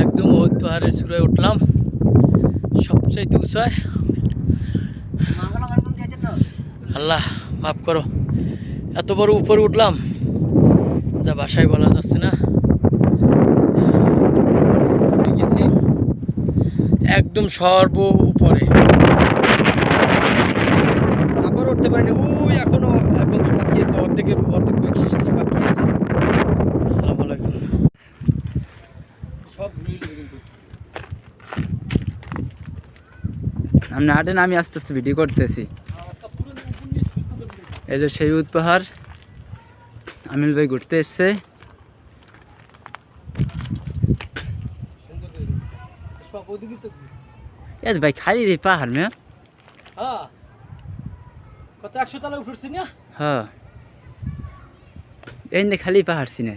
একদম ওই পাহাড়ের চূড়ায় উঠলাম, সবচাইতে উঁচায়। আল্লাহ মাফ করো, এত বড় উপরে উঠলাম যা বাসায় বলা যাচ্ছে না। গেছি একদম সর্ব উপরে, আবার উঠতে পারিনি। ওই এখন বাকি আছে, অর্ধেক বাকি আছে। আসসালামু আলাইকুম। সব ঘুরে কিন্তু আমি হাঁটেন, আমি আস্তে আস্তে ভিডিও করতেছি। এই যে সেই পাহাড়, আমিল ভাই ঘুরতে এসছে। ভাই খালি রে পাহাড় মেয়ে। হ্যাঁ, কত 100 তলা উঠছি না। হ্যাঁ, এই খালি পাহাড় সিনে।